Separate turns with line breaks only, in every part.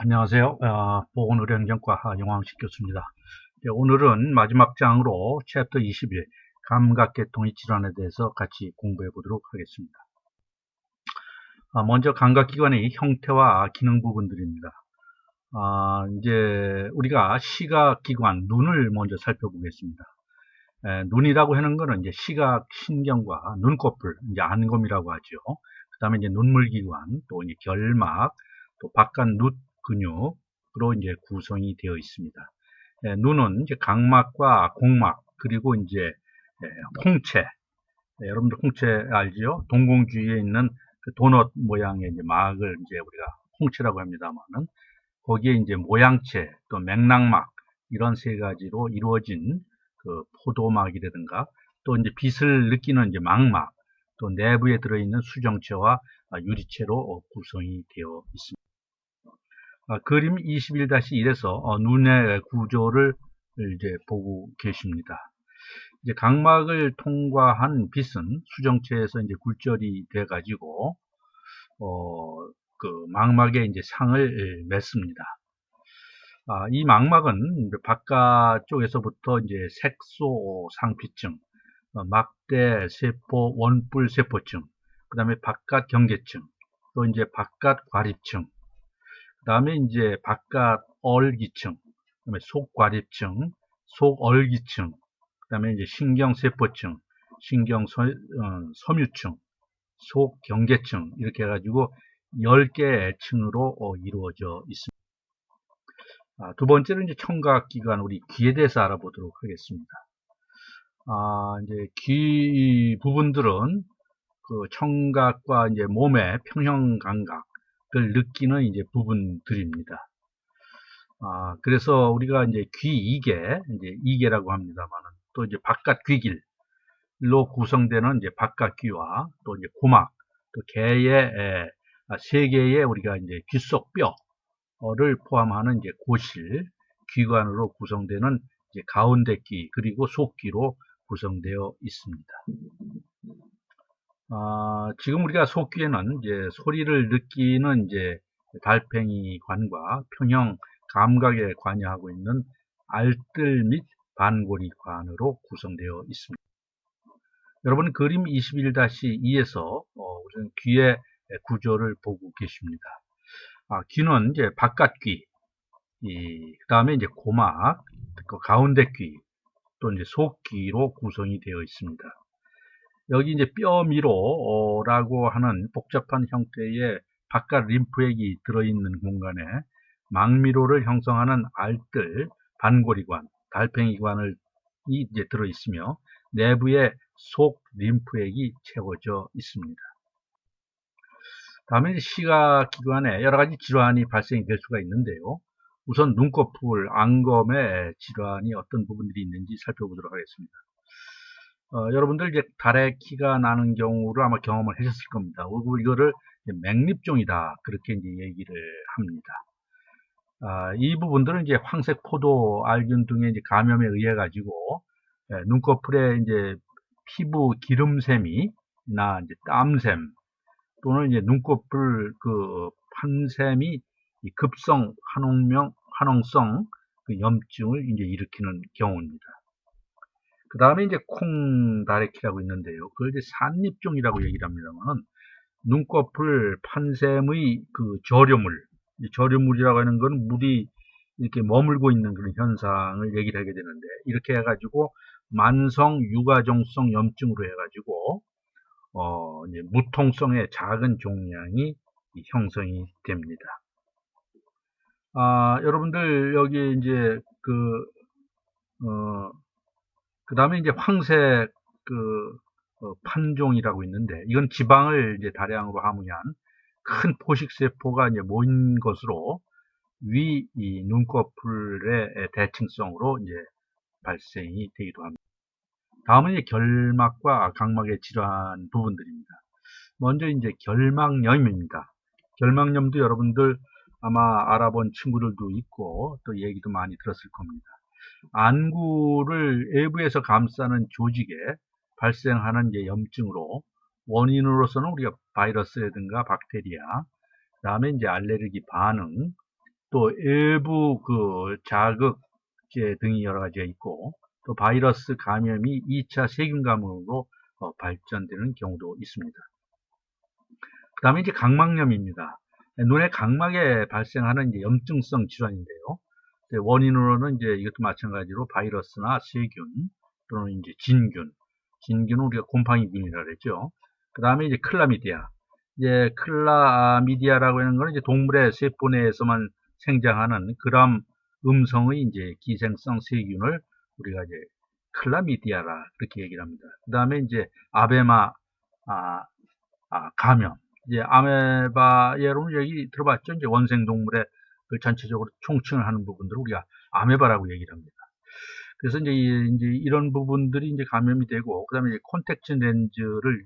안녕하세요. 보건의료행정과 영광식 교수입니다. 오늘은 마지막 장으로 챕터 21 감각계통의 질환에 대해서 같이 공부해 보도록 하겠습니다. 먼저 감각기관의 형태와 기능 부분들입니다. 이제 우리가 시각기관 눈을 먼저 살펴보겠습니다. 눈이라고 하는 것은 이제 시각 신경과 눈꺼풀, 이제 안검이라고 하죠. 그 다음에 이제 눈물기관, 또 이제 결막, 또 바깥 눈 근육으로 이제 구성이 되어 있습니다. 눈은 이제 각막과 공막, 그리고 이제 홍채, 여러분들 홍채 알지요? 동공주위에 있는 그 도넛 모양의 이제 막을 이제 우리가 홍채라고 합니다만은, 거기에 이제 모양체, 또 맥락막, 이런 세 가지로 이루어진 그 포도막이라든가, 또 이제 빛을 느끼는 이제 망막, 또 내부에 들어있는 수정체와 유리체로 구성이 되어 있습니다. 그림 21-1에서 눈의 구조를 이제 보고 계십니다. 이제 각막을 통과한 빛은 수정체에서 이제 굴절이 돼 가지고 그 망막에 이제 상을 맺습니다. 이 망막은 바깥쪽에서부터 이제 색소 상피증, 막대 세포 원뿔 세포증, 그 다음에 바깥 경계층, 또 이제 바깥 과립층, 그 다음에 이제 바깥 얼기층, 그다음에 속과립층, 속얼기층, 그 다음에 이제 신경세포층, 신경섬유층, 속경계층, 이렇게 해가지고 10개의 층으로 이루어져 있습니다. 두 번째로 이제 청각기관, 우리 귀에 대해서 알아보도록 하겠습니다. 이제 귀 부분들은 그 청각과 이제 몸의 평형 감각을 느끼는 이제 부분들입니다. 그래서 우리가 이제 귀 2개, 이제 2개라고 합니다만은, 또 이제 바깥 귀길로 구성되는 이제 바깥 귀와 또 이제 고막, 또 개의 3개의 우리가 이제 귓속 뼈를 포함하는 이제 고실, 귀관으로 구성되는 이제 가운데 귀, 그리고 속귀로 구성되어 있습니다. 지금 우리가 속귀에는 이제 소리를 느끼는 이제 달팽이 관과 평형 감각에 관여하고 있는 알뜰 및 반고리 관으로 구성되어 있습니다. 여러분 그림 21-2에서 우선 귀의 구조를 보고 계십니다. 귀는 이제 바깥 귀, 그 다음에 이제 고막, 그 가운데 귀, 또 이제 속귀로 구성이 되어 있습니다. 여기 이제 뼈미로라고 하는 복잡한 형태의 바깥 림프액이 들어있는 공간에 망미로를 형성하는 알뜰, 반고리관, 달팽이관을 이제 들어있으며 내부에 속 림프액이 채워져 있습니다. 다음에 시각기관에 여러 가지 질환이 발생이 될 수가 있는데요. 우선 눈꺼풀, 안검에 질환이 어떤 부분들이 있는지 살펴보도록 하겠습니다. 여러분들 이제 달에 키가 나는 경우를 아마 경험을 하셨을 겁니다. 그리고 이거를 맥립종이다, 그렇게 이제 얘기를 합니다. 이 부분들은 이제 황색 포도 알균 등의 이제 감염에 의해 가지고 눈꺼풀에 이제 피부 기름샘이나 이제 땀샘, 또는 이제 눈꺼풀 그 판샘이 급성 화농성 그 염증을 이제 일으키는 경우입니다. 그 다음에 이제 콩다래키라고 있는데요. 그걸 이제 산립종이라고 얘기를 합니다만은, 눈꺼풀 판샘의 그 저류물이라고 하는 건 물이 이렇게 머물고 있는 그런 현상을 얘기를 하게 되는데, 이렇게 해가지고 만성 유가종성 염증으로 해가지고 이제 무통성의 작은 종양이 형성이 됩니다. 여러분들 여기 이제 그 다음에 이제 황색 판종이라고 있는데, 이건 지방을 이제 다량으로 함유한 큰 포식세포가 이제 모인 것으로 위 눈꺼풀의 대칭성으로 이제 발생이 되기도 합니다. 다음은 이제 결막과 각막의 질환 부분들입니다. 먼저 이제 결막염입니다. 결막염도 여러분들 아마 알아본 친구들도 있고 또 얘기도 많이 들었을 겁니다. 안구를 외부에서 감싸는 조직에 발생하는 이제 염증으로, 원인으로서는 우리가 바이러스라든가 박테리아, 그 다음에 이제 알레르기 반응, 또 일부 그 자극제 등이 여러 가지가 있고, 또 바이러스 감염이 2차 세균 감염으로 발전되는 경우도 있습니다. 그 다음에 이제 각막염입니다. 눈의 각막에 발생하는 이제 염증성 질환인데요. 원인으로는 이제 이것도 마찬가지로 바이러스나 세균 또는 이제 진균은 우리가 곰팡이균이라고 그랬죠. 그 다음에 이제 클라미디아. 이제 클라미디아라고 하는 거는 이제 동물의 세포 내에서만 생장하는 그람 음성의 이제 기생성 세균을 우리가 이제 클라미디아라 그렇게 얘기를 합니다. 그 다음에 이제 아베마 감염. 이제 아메바, 여러분 여기 들어봤죠? 이제 원생동물의 그 전체적으로 총칭을 하는 부분들을 우리가 아메바라고 얘기를 합니다. 그래서 이제 이런 부분들이 이제 감염이 되고, 그 다음에 이제 콘택트 렌즈를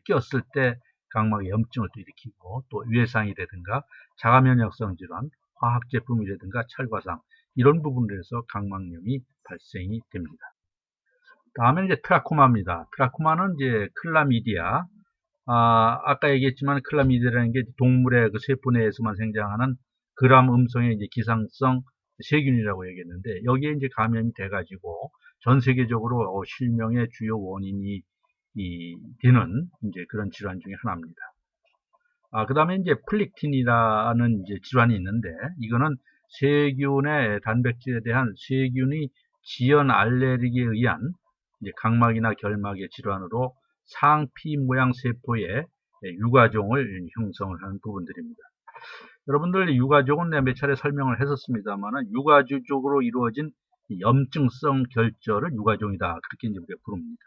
꼈을 때 각막에 염증을 또 일으키고, 또 외상이라든가 자가면역성 질환, 화학제품이라든가 찰과상, 이런 부분들에서 각막염이 발생이 됩니다. 다음에 이제 트라코마입니다. 트라코마는 이제 클라미디아, 아까 얘기했지만 클라미디아라는 게 동물의 그 세포 내에서만 생장하는 그람 음성의 이제 기상성 세균이라고 얘기했는데, 여기에 이제 감염이 돼가지고 전 세계적으로 실명의 주요 원인이 되는 이제 그런 질환 중에 하나입니다. 그 다음에 이제 플릭틴이라는 이제 질환이 있는데, 이거는 세균의 단백질에 대한 세균이 지연 알레르기에 의한 이제 각막이나 결막의 질환으로 상피 모양 세포의 유가종을 형성을 하는 부분들입니다. 여러분들 유가종은 몇 차례 설명을 했었습니다만, 유가주적으로 이루어진 염증성 결절을 유가종이다 그렇게 이제 우리가 부릅니다.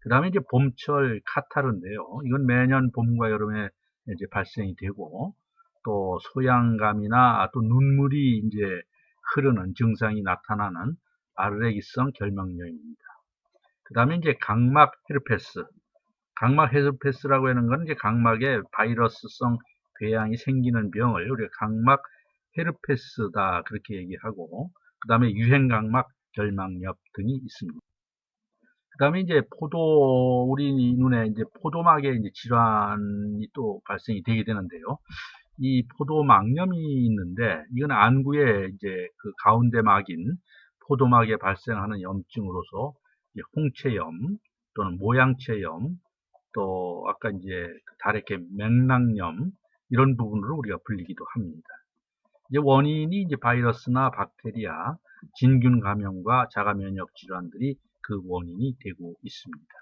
그 다음에 이제 봄철 카타르인데요. 이건 매년 봄과 여름에 이제 발생이 되고, 또 소양감이나 또 눈물이 이제 흐르는 증상이 나타나는 알레르기성 결막염입니다. 그 다음에 이제 각막 헤르페스. 각막 헤르페스라고 하는 건 이제 각막에 바이러스성 궤양이 생기는 병을 우리가 각막 헤르페스다 그렇게 얘기하고, 그 다음에 유행각막 결막염 등이 있습니다. 그 다음에 이제 우리 눈에 이제 포도막에 이제 질환이 또 발생이 되게 되는데요. 이 포도막염이 있는데, 이건 안구의 이제 그 가운데 막인 포도막에 발생하는 염증으로서 이제 홍채염 또는 모양채염, 또 아까 이제 다래끼 맥락염, 이런 부분으로 우리가 불리기도 합니다. 이제 원인이 이제 바이러스나 박테리아, 진균 감염과 자가 면역 질환들이 그 원인이 되고 있습니다.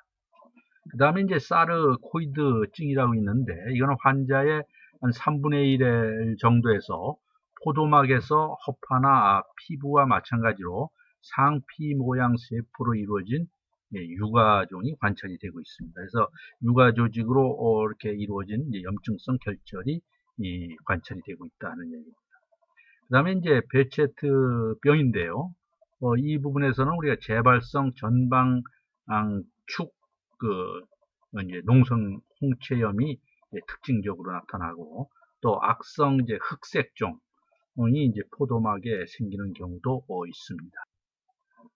그 다음에 이제 사르코이드증이라고 있는데, 이거는 환자의 한 3분의 1 정도에서 포도막에서 허파나 피부와 마찬가지로 상피 모양 세포로 이루어진 유가종이 관찰이 되고 있습니다. 그래서 유가 조직으로 이렇게 이루어진 염증성 결절이 관찰이 되고 있다는 얘기입니다. 그 다음에 이제 베체트병인데요. 이 부분에서는 우리가 재발성 전방축 이제 농성 홍채염이 특징적으로 나타나고, 또 악성 이제 흑색종이 이제 포도막에 생기는 경우도 있습니다.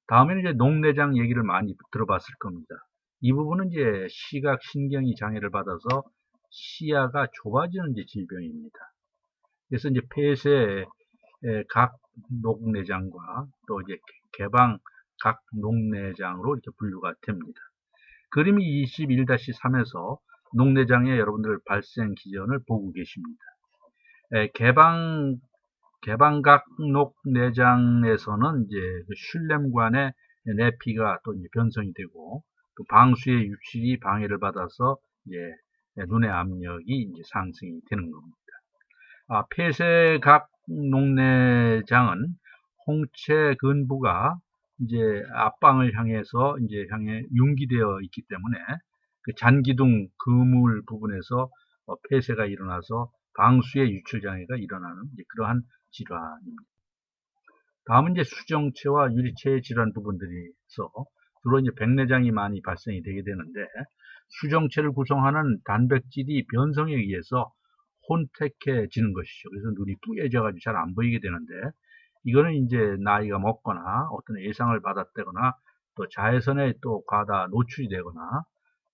다음에는 이제 녹내장 얘기를 많이 들어봤을 겁니다. 이 부분은 이제 시각 신경이 장애를 받아서 시야가 좁아지는 이제 질병입니다. 그래서 이제 폐쇄 각 녹내장과 또 이제 개방 각 녹내장으로 이렇게 분류가 됩니다. 그림이 21-3에서 녹내장의 여러분들 발생 기전을 보고 계십니다. 개방각 녹내장에서는 이제 그 슐렘관의 내피가 또 이제 변성이 되고, 또 방수의 유출이 방해를 받아서 이제 눈의 압력이 이제 상승이 되는 겁니다. 폐쇄각 녹내장은 홍채 근부가 이제 앞방을 향해서 이제 융기되어 있기 때문에 그 잔기둥 그물 부분에서 폐쇄가 일어나서 방수의 유출 장애가 일어나는 이제 그러한 질환입니다. 다음은 이제 수정체와 유리체의 질환 부분들이서 주로 이제 백내장이 많이 발생이 되게 되는데, 수정체를 구성하는 단백질이 변성에 의해서 혼택해지는 것이죠. 그래서 눈이 뿌얘져가지고 잘 안 보이게 되는데, 이거는 이제 나이가 먹거나 어떤 예상을 받았다거나 또 자외선에 또 과다 노출이 되거나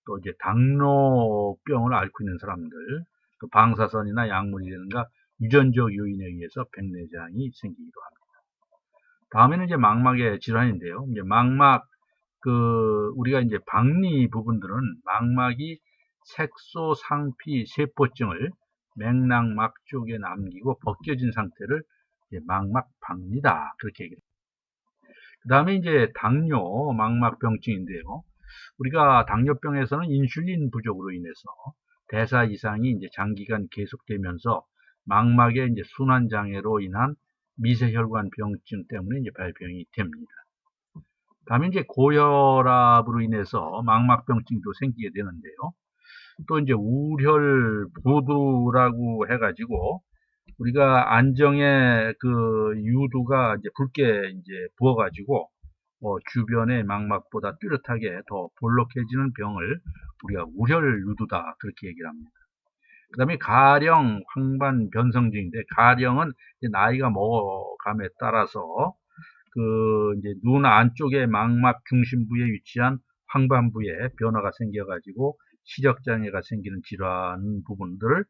또 이제 당뇨병을 앓고 있는 사람들, 또 방사선이나 약물이라든가 유전적 요인에 의해서 백내장이 생기기도 합니다. 다음에는 이제 망막의 질환인데요. 이제 망막, 우리가 이제 박리 부분들은 망막이 색소 상피 세포증을 맥락막 쪽에 남기고 벗겨진 상태를 망막 박리다. 그렇게 얘기합니다. 그 다음에 이제 당뇨 망막병증인데요. 우리가 당뇨병에서는 인슐린 부족으로 인해서 대사 이상이 이제 장기간 계속되면서 망막의 이제 순환 장애로 인한 미세혈관 병증 때문에 이제 발병이 됩니다. 다음에 이제 고혈압으로 인해서 망막병증도 생기게 되는데요. 또 이제 우혈부두라고 해가지고 우리가 안정의 유두가 이제 붉게 이제 부어가지고 주변의 망막보다 뚜렷하게 더 볼록해지는 병을 우리가 우혈유두다 그렇게 얘기를 합니다. 그 다음에 가령 황반 변성증인데, 가령은 나이가 먹어감에 따라서 이제 눈 안쪽에 망막 중심부에 위치한 황반부에 변화가 생겨가지고 시력장애가 생기는 질환 부분들을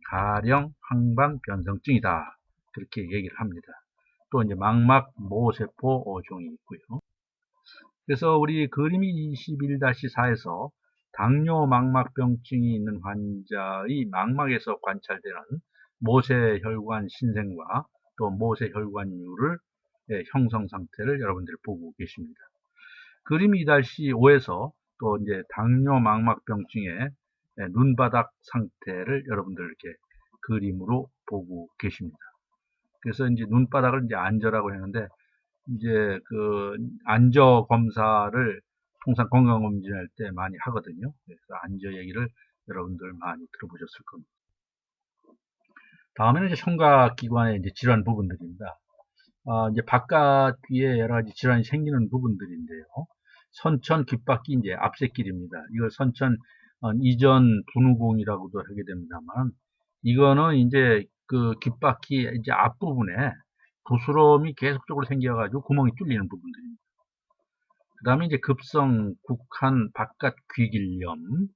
가령 황반 변성증이다 그렇게 얘기를 합니다. 또 이제 망막 모세포 종이 있고요. 그래서 우리 그림이 21-4에서 당뇨 망막병증이 있는 환자의 망막에서 관찰되는 모세혈관 신생과 또 모세혈관율을 형성 상태를 여러분들이 보고 계십니다. 그림 2-5에서 또 이제 당뇨 망막병증의 눈바닥 상태를 여러분들 이렇게 그림으로 보고 계십니다. 그래서 이제 눈바닥을 이제 안저라고 했는데, 이제 안저 검사를 통상 건강검진할 때 많이 하거든요. 그래서 안저 얘기를 여러분들 많이 들어보셨을 겁니다. 다음에는 이제 청각기관의 이제 질환 부분들입니다. 이제 바깥 귀에 여러 가지 질환이 생기는 부분들인데요. 선천 귓바퀴 이제 앞새길입니다. 이걸 선천 이전 분후공이라고도 하게 됩니다만, 이거는 이제 귓바퀴 이제 앞부분에 부스럼이 계속적으로 생겨가지고 구멍이 뚫리는 부분들입니다. 그 다음에 이제 급성 국한 바깥 귀길염,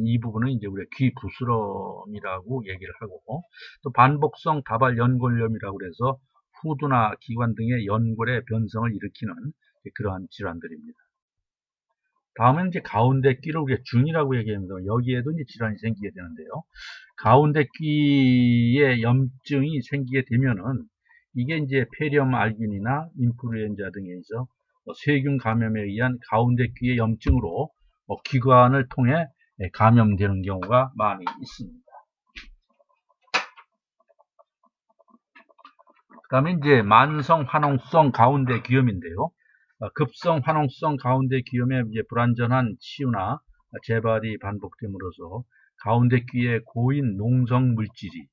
이 부분은 이제 우리가 귀 부스럼이라고 얘기를 하고, 또 반복성 다발 연골염이라고 해서 후두나 기관 등의 연골의 변성을 일으키는 그러한 질환들입니다. 다음은 이제 가운데 귀를 우리가 중이라고 얘기합니다. 여기에도 이제 질환이 생기게 되는데요. 가운데 귀에 염증이 생기게 되면은 이게 이제 폐렴 알균이나 인플루엔자 등에서 세균 감염에 의한 가운데 귀의 염증으로 기관을 통해 감염되는 경우가 많이 있습니다. 그 다음에 이제 만성 화농성 가운데 귀염인데요. 급성 화농성 가운데 귀염의 이제 불완전한 치유나 재발이 반복됨으로써 가운데 귀에 고인 농성 물질이,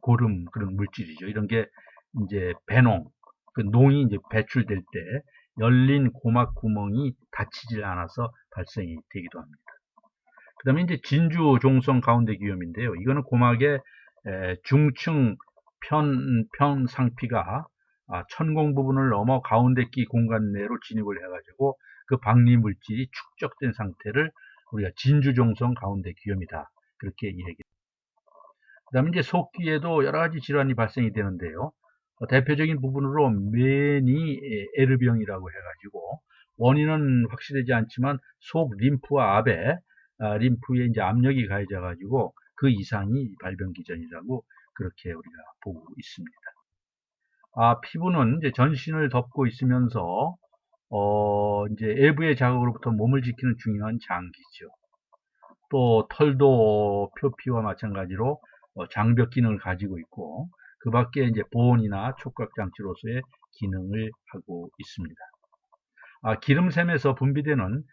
고름 그런 물질이죠. 이런 게 이제 배농, 농이 이제 배출될 때 열린 고막 구멍이 닫히질 않아서 발생이 되기도 합니다. 그 다음에 이제 진주 종성 가운데 귀염인데요. 이거는 고막의 중층 편상피가 천공 부분을 넘어 가운데 귀 공간 내로 진입을 해가지고 그 박리 물질이 축적된 상태를 우리가 진주종성 가운데 귀염이다 그렇게 얘기합니다. 그 다음에 이제 속귀에도 여러 가지 질환이 발생이 되는데요. 대표적인 부분으로 메니 에르병이라고 해가지고 원인은 확실하지 않지만 속 림프와 압에 림프에 이제 압력이 가해져 가지고 그 이상이 발병 기전이라고 그렇게 우리가 보고 있습니다. 피부는 이제 전신을 덮고 있으면서 이제 외부의 자극으로부터 몸을 지키는 중요한 장기죠. 또 털도 표피와 마찬가지로 장벽 기능을 가지고 있고, 그 밖에 이제 보온이나 촉각 장치로서의 기능을 하고 있습니다. 기름샘에서 분비되는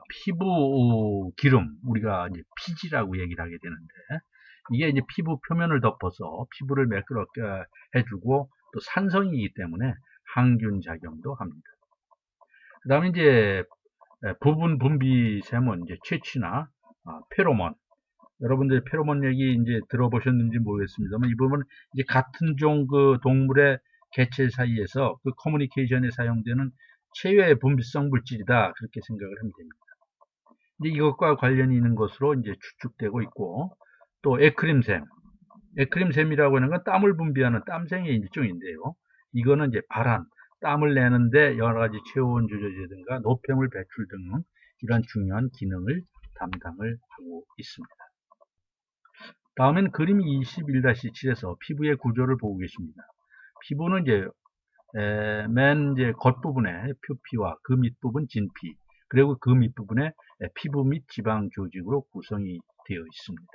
피부 기름, 우리가 이제 피지라고 얘기를 하게 되는데, 이게 이제 피부 표면을 덮어서 피부를 매끄럽게 해주고 또 산성이기 때문에 항균 작용도 합니다. 그 다음에 이제 부분 분비샘은 이제 채취나 페로몬, 여러분들 페로몬 얘기 이제 들어보셨는지 모르겠습니다만, 이 부분은 이제 같은 종 동물의 개체 사이에서 커뮤니케이션에 사용되는 체외 분비성 물질이다 그렇게 생각을 하면 됩니다. 이제 이것과 관련이 있는 것으로 이제 추측되고 있고, 또 에크림샘, 에크림샘이라고 하는 건 땀을 분비하는 땀생의 일종인데요. 이거는 이제 발한, 땀을 내는데 여러 가지 체온 조절이라든가 노폐물 배출 등 이런 중요한 기능을 담당을 하고 있습니다. 다음엔 그림 21-7에서 피부의 구조를 보고 계십니다. 피부는 이제 맨 이제 겉부분에 표피와 그 밑부분 진피, 그리고 그 밑부분에 피부 및 지방 조직으로 구성이 되어 있습니다.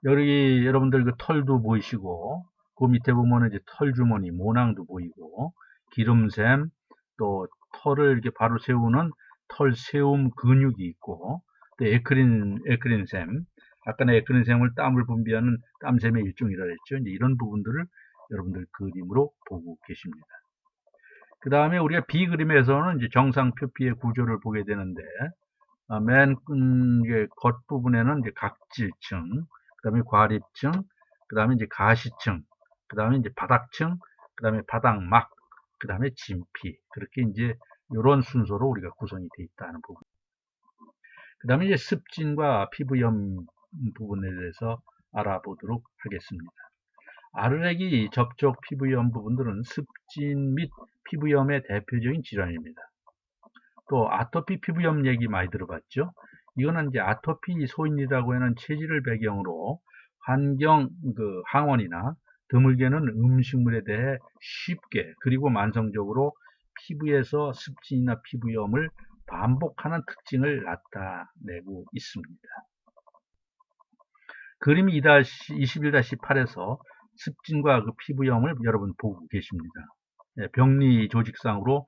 여기 여러분들 그 털도 보이시고, 그 밑에 보면 이제 털주머니, 모낭도 보이고, 기름샘, 또 털을 이렇게 바로 세우는 털 세움 근육이 있고, 또 에크린샘, 아까는 에크린샘을 땀을 분비하는 땀샘의 일종이라 했죠. 이제 이런 부분들을 여러분들 그림으로 보고 계십니다. 그 다음에 우리가 B그림에서는 이제 정상 표피의 구조를 보게 되는데, 맨 겉부분에는 이제 각질층, 그 다음에 과립층, 그 다음에 이제 가시층, 그 다음에 이제 바닥층, 그 다음에 바닥막, 그 다음에 진피. 그렇게 이제 이런 순서로 우리가 구성이 되어 있다는 부분. 그 다음에 이제 습진과 피부염 부분에 대해서 알아보도록 하겠습니다. 아르레기 접촉 피부염 부분들은 습진 및 피부염의 대표적인 질환입니다. 또 아토피 피부염 얘기 많이 들어봤죠? 이거는 이제 아토피 소인이라고 하는 체질을 배경으로 환경 항원이나 드물게는 음식물에 대해 쉽게 그리고 만성적으로 피부에서 습진이나 피부염을 반복하는 특징을 나타내고 있습니다. 그림 21-8에서 습진과 그 피부염을 여러분 보고 계십니다. 병리 조직상으로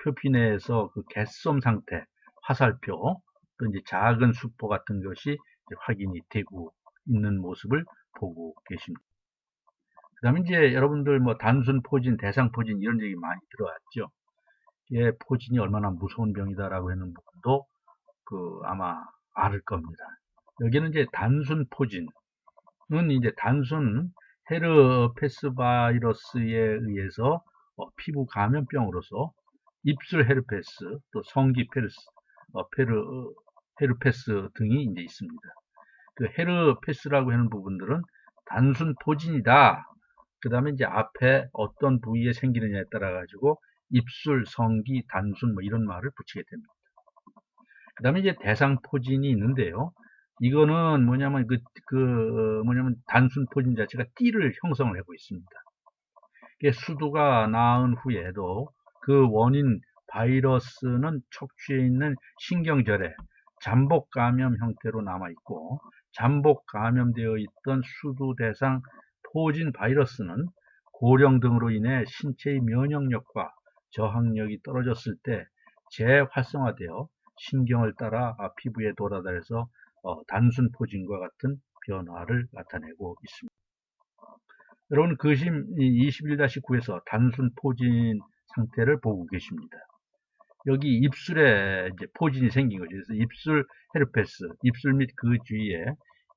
표피 내에서 그 갯솜 상태, 화살표, 또 이제 작은 수포 같은 것이 확인이 되고 있는 모습을 보고 계십니다. 그 다음에 이제 여러분들 뭐 단순 포진, 대상 포진 이런 얘기 많이 들어왔죠. 예, 포진이 얼마나 무서운 병이다라고 하는 부분도 아마 알 겁니다. 여기는 이제 단순 포진은 이제 단순 헤르페스 바이러스에 의해서 피부 감염병으로서 입술 헤르페스, 또 성기 헤르페스 등이 이제 있습니다. 그 헤르페스라고 하는 부분들은 단순 포진이다. 그 다음에 이제 앞에 어떤 부위에 생기느냐에 따라 가지고 입술, 성기, 단순 뭐 이런 말을 붙이게 됩니다. 그 다음에 이제 대상 포진이 있는데요. 이거는 뭐냐면 단순 포진 자체가 띠를 형성을 하고 있습니다. 수두가 나은 후에도 그 원인 바이러스는 척추에 있는 신경절에 잠복 감염 형태로 남아 있고, 잠복 감염되어 있던 수두 대상 포진 바이러스는 고령 등으로 인해 신체의 면역력과 저항력이 떨어졌을 때 재활성화되어 신경을 따라 피부에 돌아다녀서 단순 포진과 같은 변화를 나타내고 있습니다. 여러분 그림 21-9에서 단순 포진 상태를 보고 계십니다. 여기 입술에 이제 포진이 생긴 거죠. 그래서 입술 헤르페스, 입술 및 그 주위에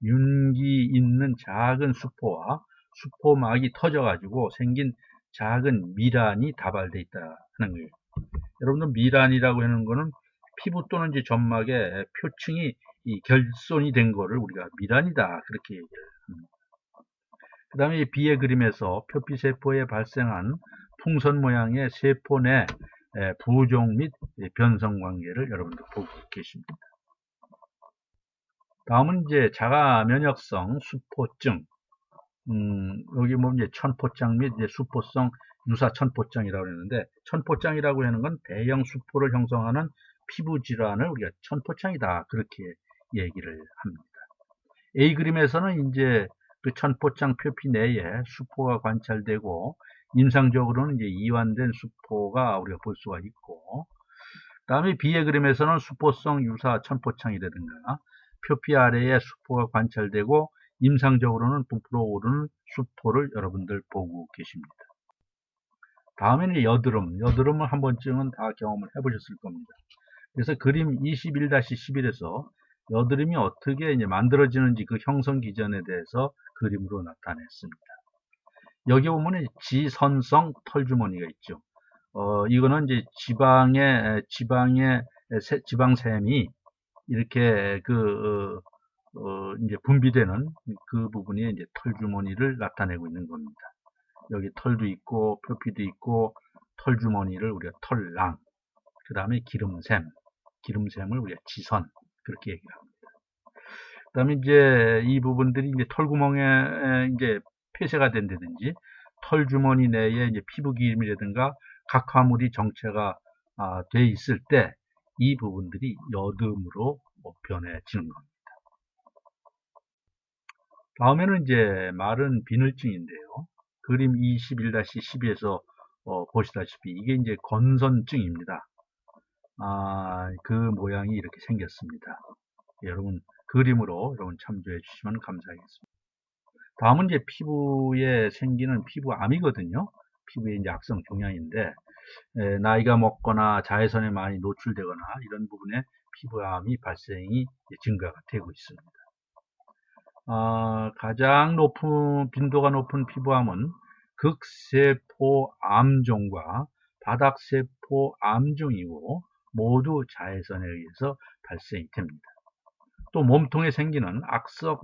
윤기 있는 작은 수포와 수포막이 터져가지고 생긴 작은 미란이 다발되어 있다는 거예요. 여러분들 미란이라고 하는 거는 피부 또는 이제 점막에 표층이 결손이 된 거를 우리가 미란이다 그렇게 얘기를 합니다. 그 다음에 B의 그림에서 표피세포에 발생한 풍선 모양의 세포 내 부종 및 변성 관계를 여러분들 보고 계십니다. 다음은 이제 자가 면역성 수포증. 여기 보면 이제 천포장 및 이제 수포성 유사 천포장이라고 하는데, 천포장이라고 하는 건 대형 수포를 형성하는 피부 질환을 우리가 천포장이다 그렇게 얘기를 합니다. A 그림에서는 이제 그 천포장 표피 내에 수포가 관찰되고, 임상적으로는 이제 이완된 수포가 우리가 볼 수가 있고, 그 다음에 B의 그림에서는 수포성 유사 천포창이라든가 표피 아래에 수포가 관찰되고 임상적으로는 부풀어 오르는 수포를 여러분들 보고 계십니다. 다음에는 여드름을 한 번쯤은 다 경험을 해보셨을 겁니다. 그래서 그림 21-11에서 여드름이 어떻게 이제 만들어지는지 그 형성 기전에 대해서 그림으로 나타냈습니다. 여기 보면 지선성 털주머니가 있죠. 이거는 이제 지방샘이 이렇게 이제 분비되는 그 부분이 이제 털주머니를 나타내고 있는 겁니다. 여기 털도 있고 표피도 있고 털주머니를 우리가 털랑, 그 다음에 기름샘을 우리가 지선, 그렇게 얘기를 합니다. 그 다음에 이제 이 부분들이 이제 털구멍에 이제 폐쇄가 된다든지 털주머니 내에 이제 피부 기름이라든가 각화물이 정체가 돼 있을 때 이 부분들이 여드름으로 변해지는 겁니다. 다음에는 이제 마른 비늘증인데요. 그림 21-12에서 보시다시피 이게 이제 건선증입니다. 그 모양이 이렇게 생겼습니다. 여러분 그림으로 여러분 참조해 주시면 감사하겠습니다. 다음은 이제 피부에 생기는 피부암이거든요. 피부에 이제 악성 종양인데 나이가 먹거나 자외선에 많이 노출되거나 이런 부분에 피부암이 발생이 증가가 되고 있습니다. 가장 빈도가 높은 피부암은 극세포 암종과 바닥세포 암종이고 모두 자외선에 의해서 발생이 됩니다. 또 몸통에 생기는 악성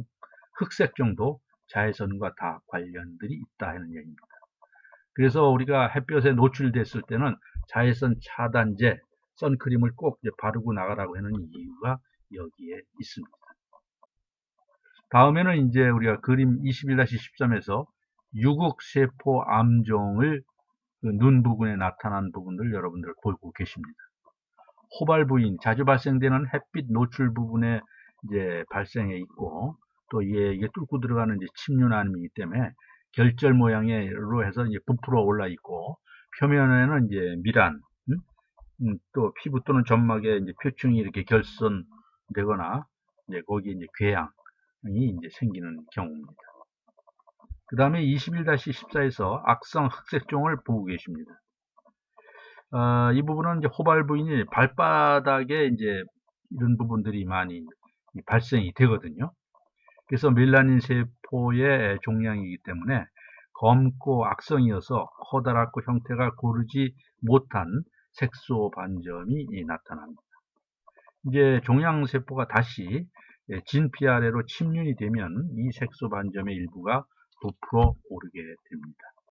흑색종도 자외선과 다 관련들이 있다 하는 얘기입니다. 그래서 우리가 햇볕에 노출됐을 때는 자외선 차단제, 선크림을 꼭 바르고 나가라고 하는 이유가 여기에 있습니다. 다음에는 이제 우리가 그림 21-13에서 유극세포 암종을 눈 부분에 나타난 부분을 여러분들 보고 계십니다. 호발 부인, 자주 발생되는 햇빛 노출 부분에 이제 발생해 있고, 또 이게 뚫고 들어가는 이제 침륜암이기 때문에 결절 모양으로 해서 이제 부풀어 올라 있고, 표면에는 이제 미란, 또 피부 또는 점막에 이제 표층이 이렇게 결손되거나, 이제 거기에 이제 궤양이 이제 생기는 경우입니다. 그 다음에 21-14에서 악성 흑색종을 보고 계십니다. 이 부분은 이제 호발 부인이 발바닥에 이제 이런 부분들이 많이 발생이 되거든요. 그래서 멜라닌 세포의 종양이기 때문에 검고 악성이어서 커다랗고 형태가 고르지 못한 색소 반점이 나타납니다. 이제 종양 세포가 다시 진피 아래로 침륜이 되면 이 색소 반점의 일부가 부풀어 오르게 됩니다.